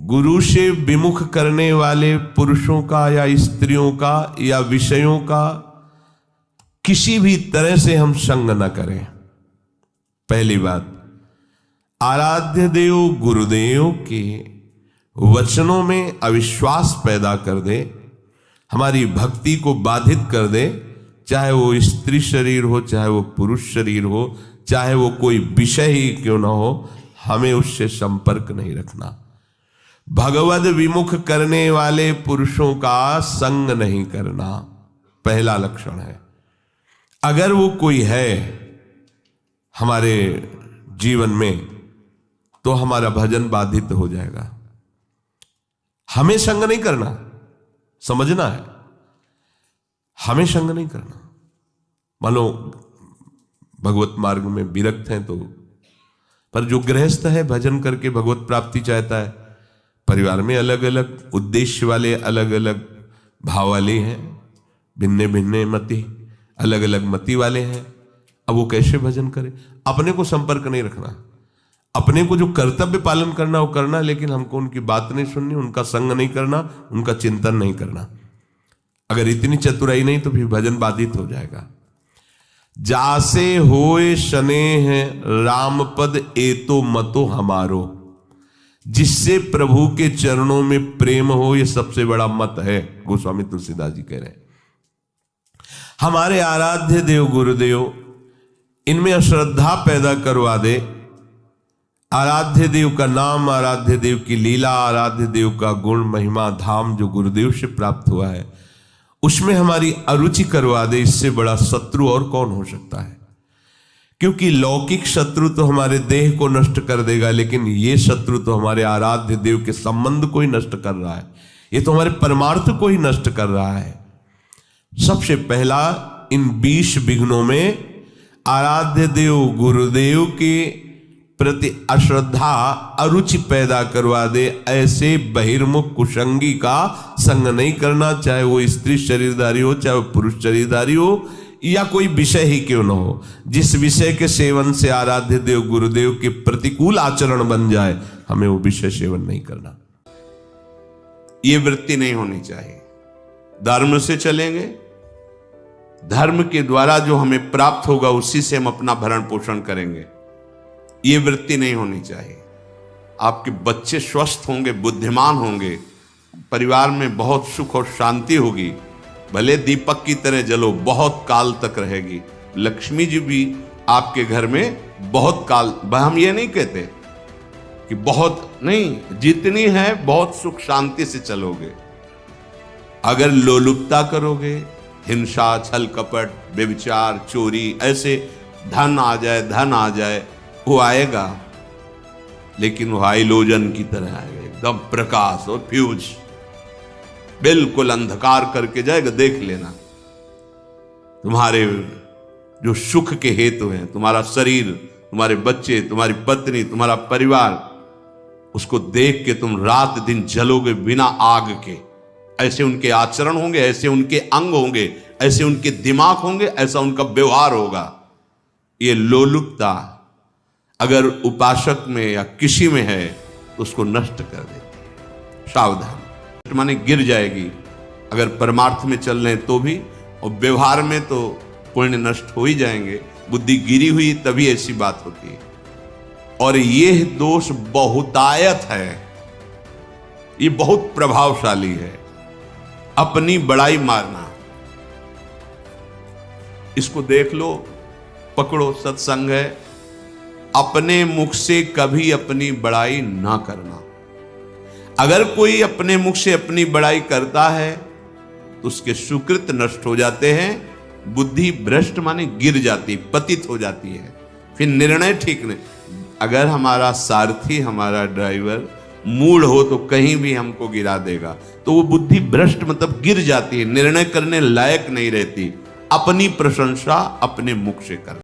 गुरु से विमुख करने वाले पुरुषों का या स्त्रियों का या विषयों का किसी भी तरह से हम संग न करें। पहली बात, आराध्य देव गुरुदेव के वचनों में अविश्वास पैदा कर दे, हमारी भक्ति को बाधित कर दे, चाहे वो स्त्री शरीर हो, चाहे वो पुरुष शरीर हो, चाहे वो कोई विषय ही क्यों ना हो, हमें उससे संपर्क नहीं रखना। भगवद विमुख करने वाले पुरुषों का संग नहीं करना पहला लक्षण है। अगर वो कोई है हमारे जीवन में तो हमारा भजन बाधित हो जाएगा। हमें संग नहीं करना, समझना है, हमें संग नहीं करना। मान लो भगवत मार्ग में विरक्त हैं तो, पर जो गृहस्थ है भजन करके भगवत प्राप्ति चाहता है, परिवार में अलग अलग उद्देश्य वाले, अलग अलग भाव वाले हैं, भिन्ने भिन्ने मति, अलग अलग मति वाले हैं। अब वो कैसे भजन करे? अपने को संपर्क नहीं रखना, अपने को जो कर्तव्य पालन करना वो करना, लेकिन हमको उनकी बात नहीं सुननी, उनका संग नहीं करना, उनका चिंतन नहीं करना। अगर इतनी चतुराई नहीं तो फिर भजन बाधित हो जाएगा। जासे होए स्नेह राम पद एतो मतो हमारो, जिससे प्रभु के चरणों में प्रेम हो, यह सबसे बड़ा मत है। गोस्वामी तुलसीदास जी कह रहे हैं हमारे आराध्य देव गुरुदेव इनमें अश्रद्धा पैदा करवा दे। आराध्य देव का नाम, आराध्य देव की लीला, आराध्य देव का गुण महिमा धाम जो गुरुदेव से प्राप्त हुआ है उसमें हमारी अरुचि करवा दे। इससे बड़ा शत्रु और कौन हो सकता है? क्योंकि लौकिक शत्रु तो हमारे देह को नष्ट कर देगा, लेकिन ये शत्रु तो हमारे आराध्य देव के संबंध को ही नष्ट कर रहा है, ये तो हमारे परमार्थ को ही नष्ट कर रहा है। सबसे पहला इन 20 विघ्नों में आराध्य देव गुरुदेव के प्रति अश्रद्धा अरुचि पैदा करवा दे। ऐसे बहिर्मुख कुसंगी का संग नहीं करना, चाहे वो स्त्री शरीरधारी हो, चाहे वो पुरुष शरीरधारी हो, या कोई विषय ही क्यों न हो। जिस विषय के सेवन से आराध्य देव गुरुदेव के प्रतिकूल आचरण बन जाए, हमें वो विषय सेवन नहीं करना। ये वृत्ति नहीं होनी चाहिए। धर्म से चलेंगे, धर्म के द्वारा जो हमें प्राप्त होगा उसी से हम अपना भरण पोषण करेंगे। ये वृत्ति नहीं होनी चाहिए। आपके बच्चे स्वस्थ होंगे, बुद्धिमान होंगे, परिवार में बहुत सुख और शांति होगी, भले दीपक की तरह जलो, बहुत काल तक रहेगी। लक्ष्मी जी भी आपके घर में बहुत काल, हम ये नहीं कहते कि बहुत नहीं, जितनी है बहुत सुख शांति से चलोगे। अगर लोलुपता करोगे, हिंसा, छल कपट, व्यभिचार, चोरी, ऐसे धन आ जाए, वो आएगा, लेकिन वो हाइलोजन की तरह आएगा, एकदम प्रकाश और फ्यूज, बिल्कुल अंधकार करके जाएगा। देख लेना, तुम्हारे जो सुख के हेतु हैं, तुम्हारा शरीर, तुम्हारे बच्चे, तुम्हारी पत्नी, तुम्हारा परिवार, उसको देख के तुम रात दिन जलोगे बिना आग के। ऐसे उनके आचरण होंगे, ऐसे उनके अंग होंगे, ऐसे उनके दिमाग होंगे, ऐसा उनका व्यवहार होगा। ये लोलुपता अगर उपासक में या किसी में है तो उसको नष्ट कर देती है। सावधान, माने गिर जाएगी। अगर परमार्थ में चल रहे तो भी, और व्यवहार में तो पुण्य नष्ट हो ही जाएंगे। बुद्धि गिरी हुई तभी ऐसी बात होती है। और यह दोष बहुतायत है, ये बहुत प्रभावशाली है। अपनी बड़ाई मारना, इसको देख लो, पकड़ो, सत्संग है। अपने मुख से कभी अपनी बड़ाई ना करना। अगर कोई अपने मुख से अपनी बड़ाई करता है तो उसके सुकृत नष्ट हो जाते हैं, बुद्धि भ्रष्ट माने गिर जाती, पतित हो जाती है, फिर निर्णय ठीक नहीं। अगर हमारा सारथी, हमारा ड्राइवर मूढ़ हो तो कहीं भी हमको गिरा देगा, तो वो बुद्धि भ्रष्ट मतलब गिर जाती है, निर्णय करने लायक नहीं रहती। अपनी प्रशंसा अपने मुख से कर।